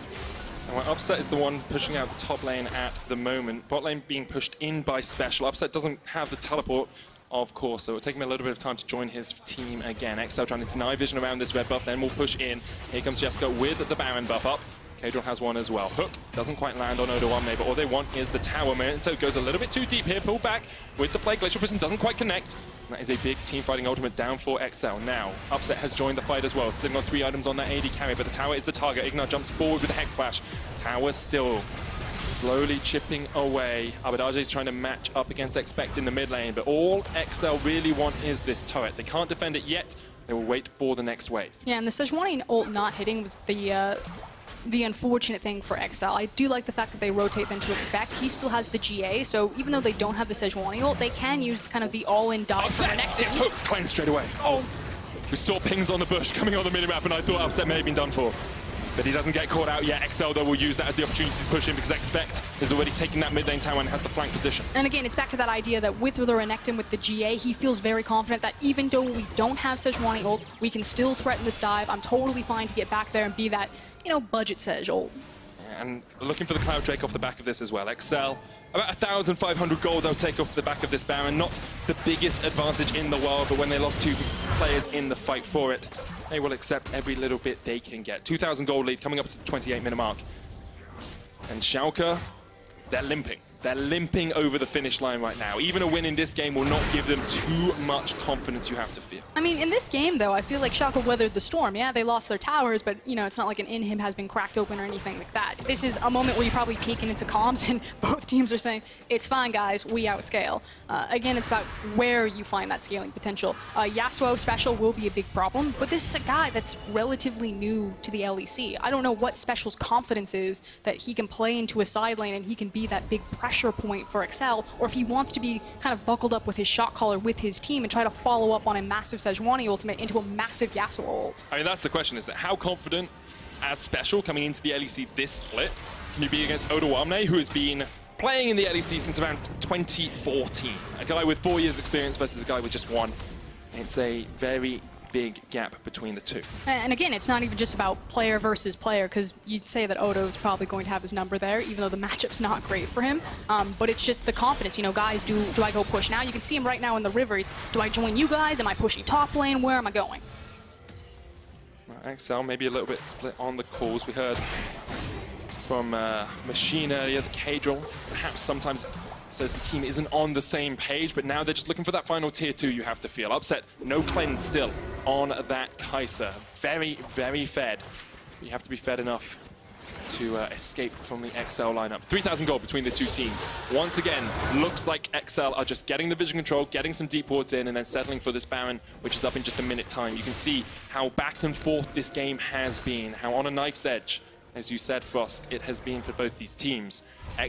And well, Upset is the one pushing out the top lane at the moment. Bot lane being pushed in by Special. Upset doesn't have the teleport, of course, so it'll take him a little bit of time to join his team again. XL trying to deny vision around this red buff, then we'll push in. Here comes Jeskla with the Baron buff up. Caedrel has one as well. Hook doesn't quite land on Odoamne, but all they want is the tower. Memento goes a little bit too deep here, pull back with the play. Glacial Prison doesn't quite connect. And that is a big team fighting ultimate down for XL. Now, Upset has joined the fight as well, sitting on 3 items on that AD carry, but the tower is the target. IgNar jumps forward with the Hex Flash. Tower still slowly chipping away. Abbedagge is trying to match up against Expect in the mid lane, but all XL really want is this turret. They can't defend it yet. They will wait for the next wave. Yeah, and the Sejuani ult not hitting was the unfortunate thing for XL. I do like the fact that they rotate them to Expect. He still has the GA, so even though they don't have the Sejuani ult, they can use kind of the all-in dive for Renekton. Yes, Hook cleansed straight away. Oh. We saw pings on the bush coming on the minimap, and I thought Upset may have been done for. But he doesn't get caught out yet. XL, though, will use that as the opportunity to push in, because Expect is already taking that mid lane tower and has the flank position. And again, it's back to that idea that with the Renekton, with the GA, he feels very confident that even though we don't have Sejuani ult, we can still threaten this dive. I'm totally fine to get back there and be that, you know, budget Sej ult. And looking for the Cloud Drake off the back of this as well. XL, about 1,500 gold they'll take off the back of this Baron. Not the biggest advantage in the world, but when they lost 2 players in the fight for it, they will accept every little bit they can get. 2,000 gold lead coming up to the 28-minute mark. And Schalke, they're limping. They're limping over the finish line right now. Even a win in this game will not give them too much confidence, you have to feel. I mean, in this game, though, I feel like Schalke weathered the storm. Yeah, they lost their towers, but, you know, it's not like an in-him has been cracked open or anything like that. This is a moment where you're probably peeking into comms, and both teams are saying, it's fine, guys, we outscale. Again, it's about where you find that scaling potential. Yasuo Special will be a big problem, but this is a guy that's relatively new to the LEC. I don't know what Special's confidence is that he can play into a side lane and he can be that big pressure pressure point for Excel, or if he wants to be kind of buckled up with his shot caller with his team and try to follow up on a massive Sejuani ultimate into a massive Yasuo ult. I mean, that's the question, is that how confident as Special coming into the LEC this split can you be against Odoamne, who has been playing in the LEC since around 2014? A guy with 4 years experience versus a guy with just 1. It's a very big gap between the two. And again, it's not even just about player versus player, because you'd say that Odo's probably going to have his number there, even though the matchup's not great for him. But it's just the confidence, you know, guys, do I go push now? You can see him right now in the river. He's, do I join you guys? Am I pushing top lane? Where am I going? XL maybe a little bit split on the calls. We heard from Machine earlier, the Caedrel perhaps sometimes says the team isn't on the same page, but now they're just looking for that final tier 2 you have to feel. Upset, no cleanse still on that Kaisa. Very, very fed. You have to be fed enough to escape from the XL lineup. 3,000 gold between the two teams. Once again, looks like XL are just getting the vision control, getting some deep wards in, and then settling for this Baron, which is up in just a minute time. You can see how back and forth this game has been, how on a knife's edge, as you said, Frost, it has been for both these teams.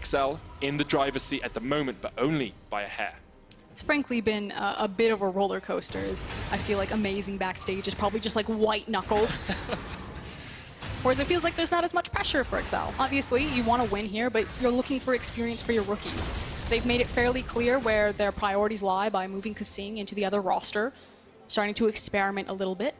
XL in the driver's seat at the moment, but only by a hair. It's frankly been a bit of a roller coaster. I feel like Amazing backstage is probably just like white-knuckled. Whereas it feels like there's not as much pressure for XL. Obviously, you want to win here, but you're looking for experience for your rookies. They've made it fairly clear where their priorities lie by moving Kasing into the other roster, starting to experiment a little bit.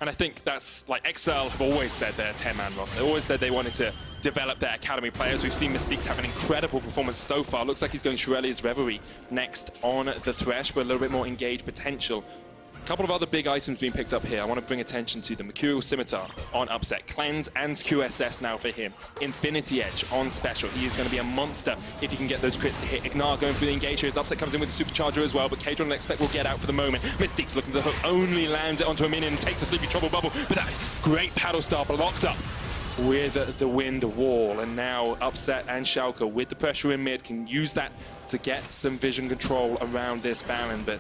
And I think that's, like, XL have always said they're a 10-man roster. They always said they wanted to develop their academy players. We've seen Mystiques have an incredible performance so far. Looks like he's going Shurelya's Reverie next on the Thresh for a little bit more engaged potential. A couple of other big items being picked up here. I want to bring attention to the Mercurial Scimitar on Upset. Cleanse and QSS now for him. Infinity Edge on Special. He is going to be a monster if he can get those crits to hit. IgNar going through the engage here as Upset comes in with the Supercharger as well, but Caedrel and Expect will get out for the moment. Mystiques looking to hook, only lands it onto a minion, takes a Sleepy Trouble Bubble, but that great paddle star blocked up with the wind wall. And now Upset and Schalke with the pressure in mid can use that to get some vision control around this Baron, but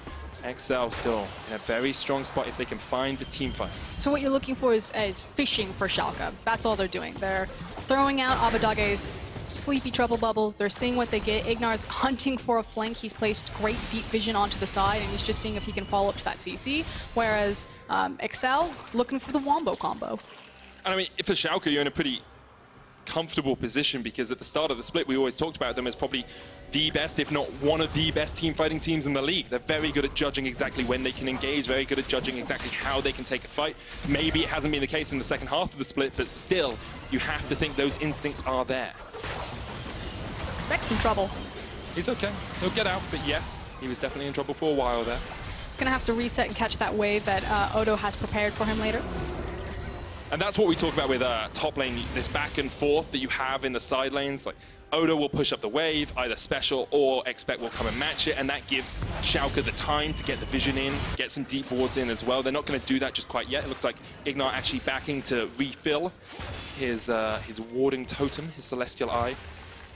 XL still in a very strong spot if they can find the team fight. So what you're looking for is fishing for Schalke. That's all they're doing. They're throwing out Abbedagge's Sleepy Trouble Bubble. They're seeing what they get. IgNar's hunting for a flank. He's placed great deep vision onto the side, and he's just seeing if he can follow up to that CC. Whereas XL looking for the Wombo combo. And I mean, for Schalke, you're in a pretty comfortable position, because at the start of the split we always talked about them as probably the best, if not one of the best team fighting teams in the league. They're very good at judging exactly when they can engage, very good at judging exactly how they can take a fight. Maybe it hasn't been the case in the second half of the split, but still, you have to think those instincts are there. Expect some trouble. He's okay. He'll get out, but yes, he was definitely in trouble for a while there. He's going to have to reset and catch that wave that Odo has prepared for him later. And that's what we talk about with top lane, this back and forth that you have in the side lanes. Like, Odo will push up the wave, either Special or Expect will come and match it, and that gives Schalke the time to get the vision in, get some deep wards in as well. They're not going to do that just quite yet. It looks like IgNar actually backing to refill his warding totem, his Celestial Eye.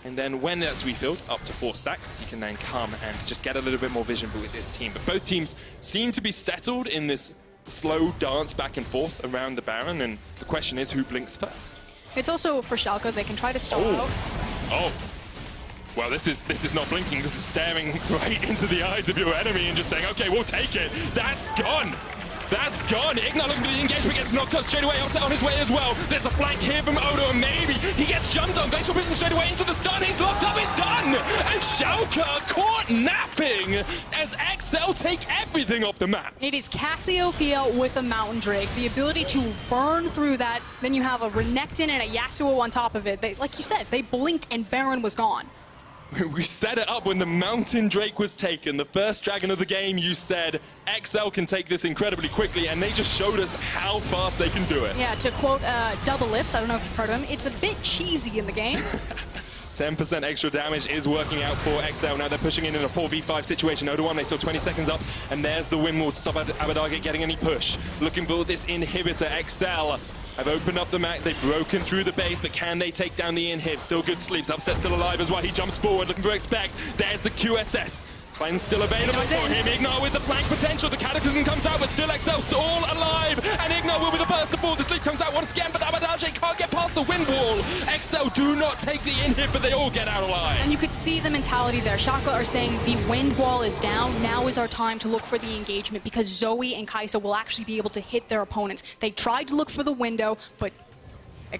And then when that's refilled, up to 4 stacks, he can then come and just get a little bit more vision with his team. But both teams seem to be settled in this slow dance back and forth around the Baron, and the question is who blinks first. It's also for Schalke, they can try to stall out. Oh, well, this is not blinking. This is staring right into the eyes of your enemy and just saying, okay, we'll take it. That's gone. That's gone. IgNar looking for the engagement, gets knocked up straight away. Upset on his way as well. There's a flank here from Odo, and maybe he gets jumped on. Glacial Vision straight away into the stun. He's locked up. He's done. And Schalke are caught napping as XL take everything off the map. It is Cassiopeia with a Mountain Drake. The ability to burn through that. Then you have a Renekton and a Yasuo on top of it. They, like you said, they blinked and Baron was gone. We set it up when the Mountain Drake was taken. The first dragon of the game, you said, XL can take this incredibly quickly, and they just showed us how fast they can do it. Yeah, to quote Double Lift, I don't know if you've heard of him, it's a bit cheesy in the game. 10% extra damage is working out for XL. Now they're pushing in a 4v5 situation. Odoamne, they still 20 seconds up, and there's the windwall to stop Abbedagge getting any push. Looking for this inhibitor. XL have opened up the map, they've broken through the base, but can they take down the inhib? Still good sleeps. Upset still alive as well. He jumps forward, looking for Expect. There's the QSS. Cleanse still available for him. IgNar with the flank potential. The Cataclysm comes out, but still XL all alive, and IgNar will be the first to S04, the sleep comes out once again, but Abbedagge can't get past the wind wall. XL do not take the inhib, but they all get out alive. And you could see the mentality there. Schalke are saying the wind wall is down. Now is our time to look for the engagement because Zoe and Kaisa will actually be able to hit their opponents. They tried to look for the window, but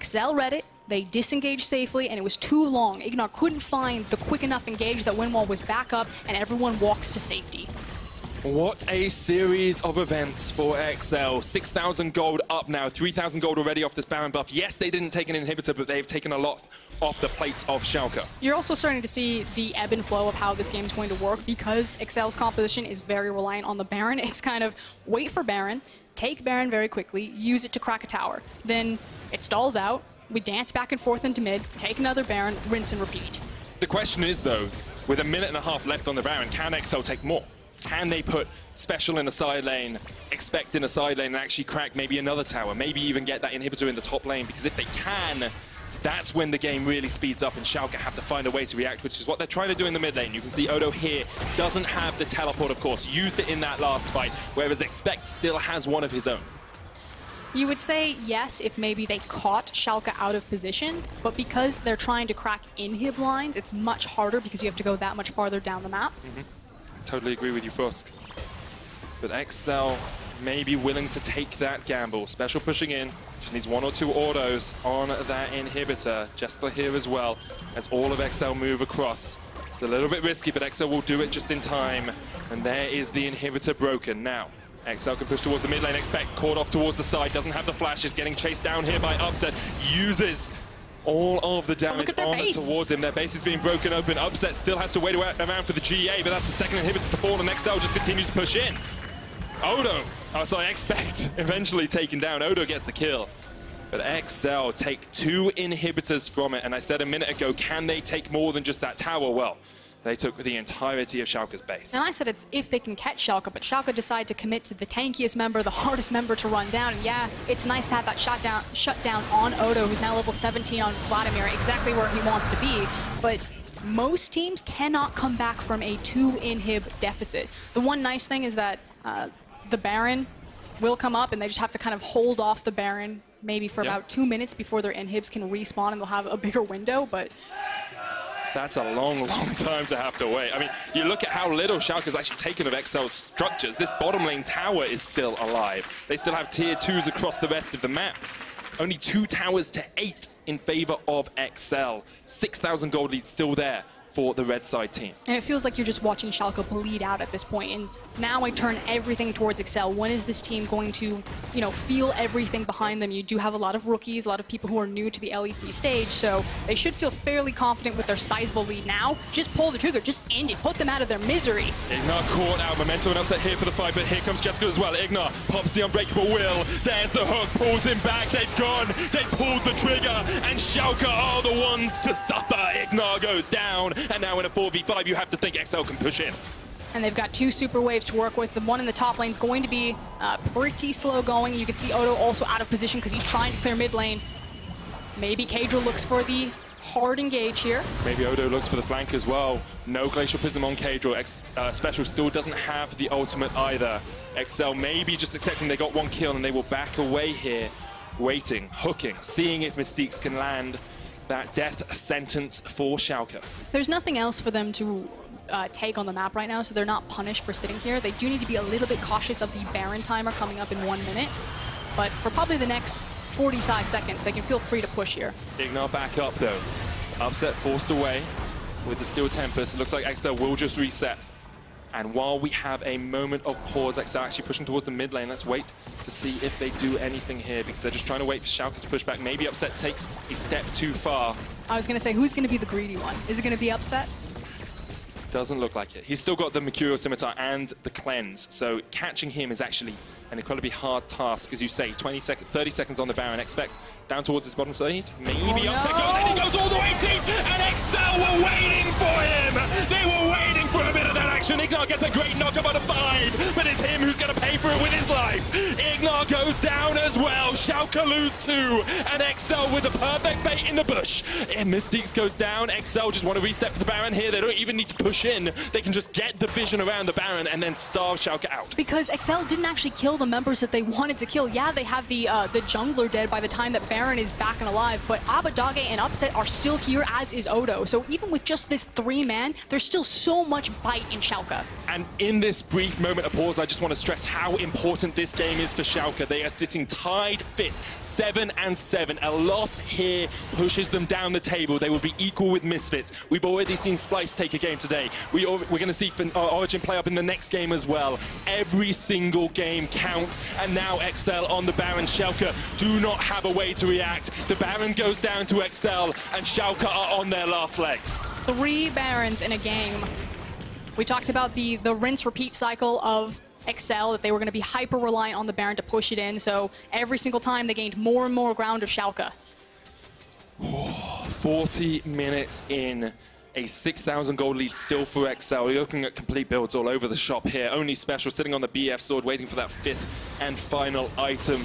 XL read it. They disengaged safely, and it was too long. IgNar couldn't find the quick enough engage that wind wall was back up, and everyone walks to safety. What a series of events for XL. 6,000 gold up now, 3,000 gold already off this Baron buff. Yes, they didn't take an inhibitor, but they've taken a lot off the plates of Schalke. You're also starting to see the ebb and flow of how this game is going to work because XL's composition is very reliant on the Baron. It's kind of wait for Baron, take Baron very quickly, use it to crack a tower. Then it stalls out, we dance back and forth into mid, take another Baron, rinse and repeat. The question is, though, with a minute and a half left on the Baron, can XL take more? Can they put special in a side lane, expect in a side lane, and actually crack maybe another tower, maybe even get that inhibitor in the top lane? Because if they can, that's when the game really speeds up and Schalke have to find a way to react, which is what they're trying to do in the mid lane. You can see Odo here doesn't have the teleport, of course, used it in that last fight, whereas Expect still has one of his own. You would say yes if maybe they caught Schalke out of position, but because they're trying to crack inhib lines, it's much harder because you have to go that much farther down the map. Totally agree with you, Frosk. But XL may be willing to take that gamble. Special pushing in, just needs 1 or 2 autos on that inhibitor. Jeskla here as well, as all of XL move across. It's a little bit risky, but XL will do it just in time. And there is the inhibitor broken. Now, XL can push towards the mid lane, Expect caught off towards the side, doesn't have the flash, is getting chased down here by Upset, uses all of the damage on towards him. Their base is being broken open. Upset still has to wait around for the GA, but that's the second inhibitor to fall, and XL just continues to push in. Expect eventually taken down. Odo gets the kill. But XL take 2 inhibitors from it, and I said a minute ago, can they take more than just that tower? Well, they took the entirety of Schalke's base. And I said it's if they can catch Schalke, but Schalke decided to commit to the tankiest member, the hardest member to run down. And yeah, it's nice to have that shut down on Odo, who's now level 17 on Vladimir, exactly where he wants to be. But most teams cannot come back from a 2 inhib deficit. The one nice thing is that the Baron will come up, and they just have to kind of hold off the Baron maybe for about 2 minutes before their inhibs can respawn, and they'll have a bigger window. But that's a long, long time to have to wait. I mean, you look at how little Schalke's actually taken of XL's structures. This bottom lane tower is still alive. They still have tier 2s across the rest of the map. Only 2 towers to 8 in favor of XL. 6,000 gold lead still there for the red side team. And it feels like you're just watching Schalke bleed out at this point. And now I turn everything towards XL. When is this team going to, feel everything behind them? You do have a lot of rookies, a lot of people who are new to the LEC stage, so they should feel fairly confident with their sizable lead now. Just pull the trigger, just end it, put them out of their misery. IgNar caught out, Memento and Upset here for the fight, but here comes Jeskla as well. IgNar pops the unbreakable will. There's the hook, pulls him back. They've gone, they pulled the trigger, and Schalke are the ones to suffer. IgNar goes down, and now in a 4v5, you have to think XL can push in. And they've got 2 super waves to work with. The one in the top lane is going to be pretty slow going. You can see Odo also out of position because he's trying to clear mid lane. Maybe Caedrel looks for the hard engage here. Maybe Odo looks for the flank as well. No Glacial Prism on Caedrel. Special still doesn't have the ultimate either. XL maybe just accepting they got 1 kill and they will back away here. Waiting, hooking, seeing if Mystiques can land that death sentence for Schalke. There's nothing else for them to take on the map right now, so they're not punished for sitting here. They do need to be a little bit cautious of the Baron timer coming up in 1 minute, but for probably the next 45 seconds, they can feel free to push here. IgNar back up though. Upset forced away with the Steel Tempest. It looks like XL will just reset. And while we have a moment of pause, XL actually pushing towards the mid lane. Let's wait to see if they do anything here, because they're just trying to wait for Schalke to push back. Maybe Upset takes a step too far. I was going to say, who's going to be the greedy one? Is it going to be Upset? Doesn't look like it. He's still got the Mercurial Scimitar and the Cleanse, so catching him is actually an incredibly hard task. As you say, 30 seconds on the Baron. Expect down towards this bottom side. Maybe Upset goes, and he goes all the way deep, and XL were waiting for him! They were waiting for a bit of that action. IgNar gets a great knock up on a 5, but it's him who's going to pay for it with his life. IgNar IgNar goes down as well. Schalke lose 2, and XL with the perfect bait in the bush. And Mystiques goes down. XL just want to reset for the Baron here. They don't even need to push in. They can just get the vision around the Baron and then starve Schalke out. Because XL didn't actually kill the members that they wanted to kill. Yeah, they have the jungler dead by the time that Baron is back and alive, but Abbedagge and Upset are still here, as is Odo. So even with just this 3-man, there's still so much bite in Schalke. And in this brief moment of pause, I just want to stress how important this game is for Schalke. They are sitting tied 5th, 7-7. A loss here pushes them down the table. They will be equal with Misfits. We've already seen Splice take a game today. We're going to see Origin play up in the next game as well. Every single game counts, and now XL on the Baron. Schalke do not have a way to react. The Baron goes down to XL, and Schalke are on their last legs. 3 Barons in a game. We talked about the rinse-repeat cycle of XL, that they were going to be hyper-reliant on the Baron to push it in, so every single time they gained more and more ground of Schalke. 40 minutes in, a 6,000 gold lead still for XL. You're looking at complete builds all over the shop here. Only Special sitting on the BF sword, waiting for that 5th and final item.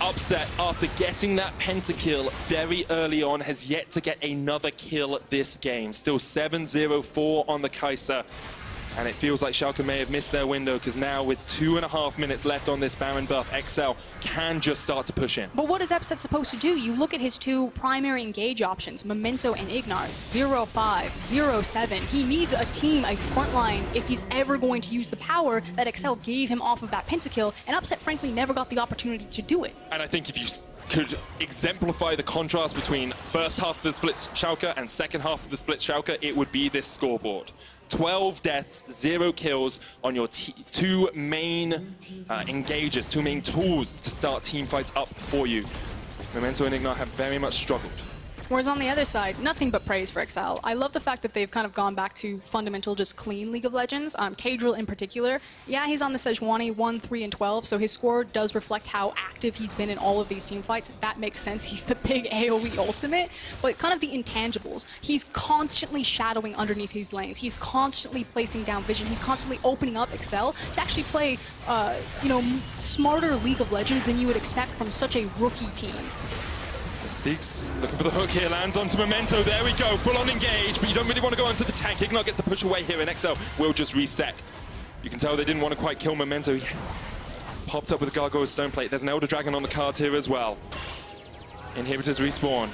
Upset, after getting that pentakill very early on, has yet to get another kill this game. Still 7-0-4 on the Kaisa. And it feels like Schalke may have missed their window, because now with 2.5 minutes left on this Baron buff, XL can just start to push in. But what is Upset supposed to do? You look at his 2 primary engage options, Memento and IgNar, 0-5, 0-7. He needs a team, a frontline, if he's ever going to use the power that XL gave him off of that pentakill, and Upset frankly never got the opportunity to do it. And I think if you could exemplify the contrast between first half of the split Schalke and second half of the split Schalke, it would be this scoreboard. 12 deaths, 0 kills on your 2 main engagers, 2 main tools to start team fights up for you. Memento and IgNar have very much struggled. Whereas on the other side, nothing but praise for XL. I love the fact that they've kind of gone back to fundamental, just clean League of Legends. Caedrel in particular, yeah, he's on the Sejuani 1, 3, and 12, so his score does reflect how active he's been in all of these team fights. That makes sense. He's the big AoE ultimate, but kind of the intangibles. He's constantly shadowing underneath his lanes. He's constantly placing down vision. He's constantly opening up XL to actually play, you know, smarter League of Legends than you would expect from such a rookie team. Mystiques looking for the hook here, lands onto Memento. There we go, full on engage, but you don't really want to go onto the tank. IgNar gets the push away here, and XL will just reset. You can tell they didn't want to quite kill Memento. He popped up with a Gargoyle Stone Plate. There's an Elder Dragon on the cards here as well. Inhibitors respawned.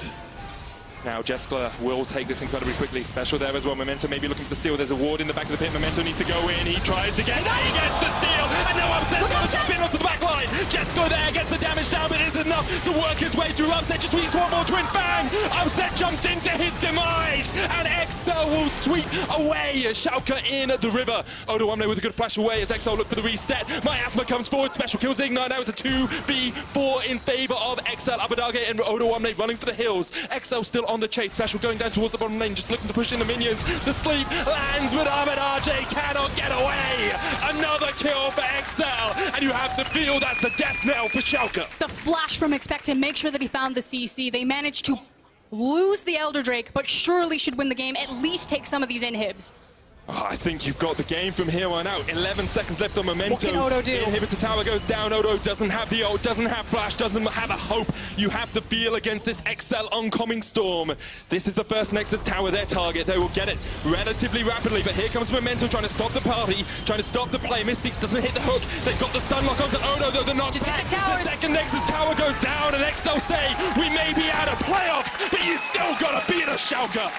Now Jeskla will take this incredibly quickly. Special there as well. Memento maybe looking for the steal. There's a ward in the back of the pit. Memento needs to go in. He tries to get that. He gets the steal. And now Upset's going to tap in onto the back line. Jeskla there gets the damage down, but it isn't enough to work his way through. Upset just needs one more twin bang. Upset jumped into his demise. And XL will sweep away Schalke in the river. Odoamne with a good flash away as XL look for the reset. Miasma comes forward. Special kills IgNar. Now it's a 2v4 in favor of XL. Abbedagge and Odoamne running for the hills. XL still on the chase. Special going down towards the bottom lane, just looking to push in the minions. The sleep lands with Abbedagge, cannot get away. Another kill for XL, and you have to feel that's the death knell for Schalke. The flash from Expected, make sure that he found the CC. They managed to lose the Elder Drake, but surely should win the game, at least take some of these inhibs. Oh, I think you've got the game from here on out. 11 seconds left on Memento. What can Odo do? Inhibitor tower goes down. Odo doesn't have the ult, doesn't have flash, doesn't have a hope. You have to feel against this XL oncoming storm. This is the first Nexus tower, their target. They will get it relatively rapidly, but here comes Memento trying to stop the party, trying to stop the play. Mystiques doesn't hit the hook. They've got the stun lock onto Odo, though they're not just back. hit the towers. The second Nexus tower goes down, and XL say, we may be out of playoffs, but you still gotta beat us, Schalke.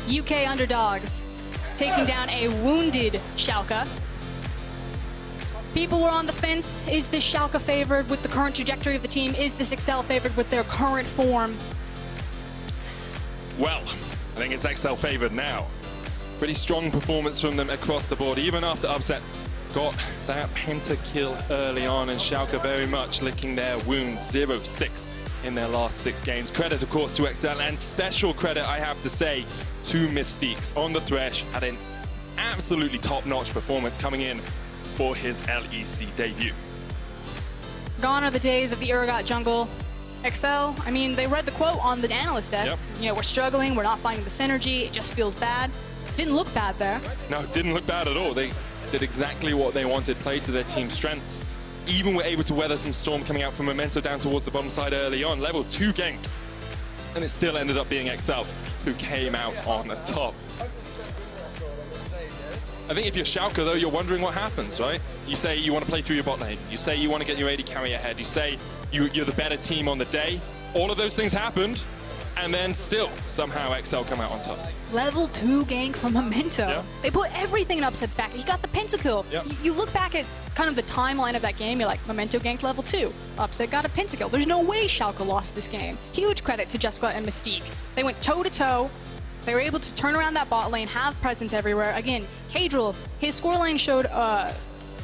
UK underdogs taking down a wounded Schalke. People were on the fence. Is this Schalke favored with the current trajectory of the team? Is this XL favored with their current form? Well, I think it's XL favored now. Pretty strong performance from them across the board, even after Upset got that pentakill early on, and Schalke very much licking their wounds. 0-6 in their last 6 games. Credit, of course, to XL, and special credit, I have to say, to Mystiques on the Thresh. Had an absolutely top-notch performance coming in for his LEC debut. Gone are the days of the Urgot jungle. XL, I mean, they read the quote on the analyst desk. Yep. You know, we're struggling, we're not finding the synergy, it just feels bad. Didn't look bad there. No, it didn't look bad at all. They did exactly what they wanted, played to their team's strengths. Even were able to weather some storm coming out from Memento down towards the bottom side early on. Level 2 gank. And it still ended up being XL who came out on the top. I think if you're Schalke, though, you're wondering what happens, right? You say you want to play through your bot lane. You say you want to get your AD carry ahead. You say you're the better team on the day. All of those things happened, and then still, somehow, XL come out on top. Level 2 gank from Memento. Yeah. They put everything in Upset's back. He got the pentakill. Yeah. You look back at kind of the timeline of that game, you're like, Memento ganked level 2. Upset got a pentakill. There's no way Schalke lost this game. Huge credit to Jeskla and Mystique. They went toe-to-toe. They were able to turn around that bot lane, have presence everywhere. Again, Caedrel, his scoreline showed,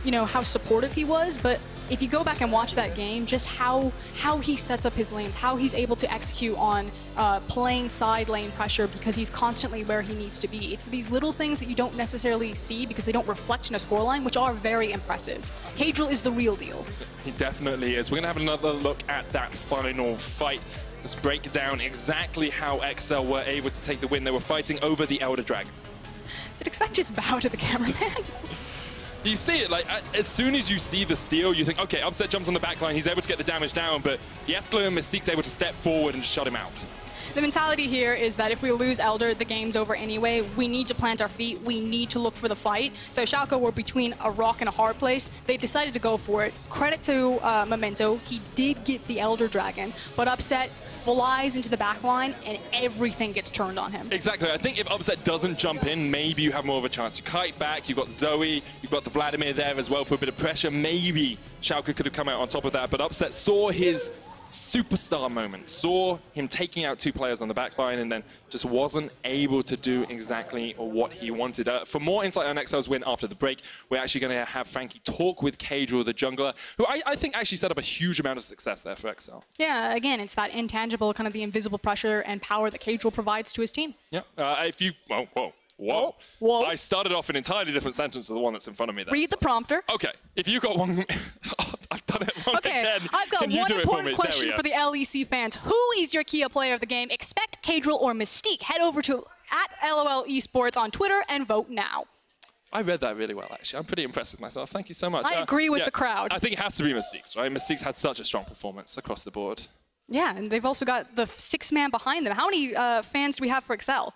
you know, how supportive he was, but if you go back and watch that game, just how he sets up his lanes, how he's able to execute on playing side lane pressure because he's constantly where he needs to be. It's these little things that you don't necessarily see because they don't reflect in a scoreline, which are very impressive. Caedrel is the real deal. He definitely is. We're going to have another look at that final fight. Let's break down exactly how XL were able to take the win. They were fighting over the Elder Dragon. Did expect just bow to the cameraman. You see it, like, as soon as you see the steal, you think, okay, Upset jumps on the backline, he's able to get the damage down, but Jeskla and Mystique's able to step forward and shut him out. The mentality here is that if we lose Elder, the game's over anyway. We need to plant our feet. We need to look for the fight. So Schalke were between a rock and a hard place. They decided to go for it. Credit to Memento. He did get the Elder Dragon, but Upset flies into the back line and everything gets turned on him. Exactly. I think if Upset doesn't jump in, maybe you have more of a chance. You kite back, you've got Zoe, you've got the Vladimir there as well for a bit of pressure. Maybe Schalke could have come out on top of that, but Upset saw his superstar moment, saw him taking out 2 players on the backline and then just wasn't able to do exactly what he wanted. For more insight on XL's win after the break, we're actually going to have Frankie talk with Caedrel, the jungler, who I think actually set up a huge amount of success there for XL. Yeah, again, it's that intangible, kind of the invisible pressure and power that Caedrel provides to his team. Yeah, if you, whoa. I started off an entirely different sentence to the one that's in front of me there. Read the prompter. Okay, if you got one... I've done it wrong again. I've got one important question for the LEC fans. Who is your Kia player of the game? Expect Caedrel or Mystique. Head over to @LOL Esports on Twitter and vote now. I read that really well, actually. I'm pretty impressed with myself. Thank you so much. I agree with the crowd. I think it has to be Mystiques, right? Mystiques had such a strong performance across the board. Yeah, and they've also got the 6-man behind them. How many fans do we have for XL?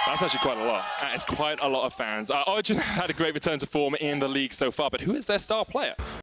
That's actually quite a lot. That is quite a lot of fans. Origin had a great return to form in the league so far, but who is their star player?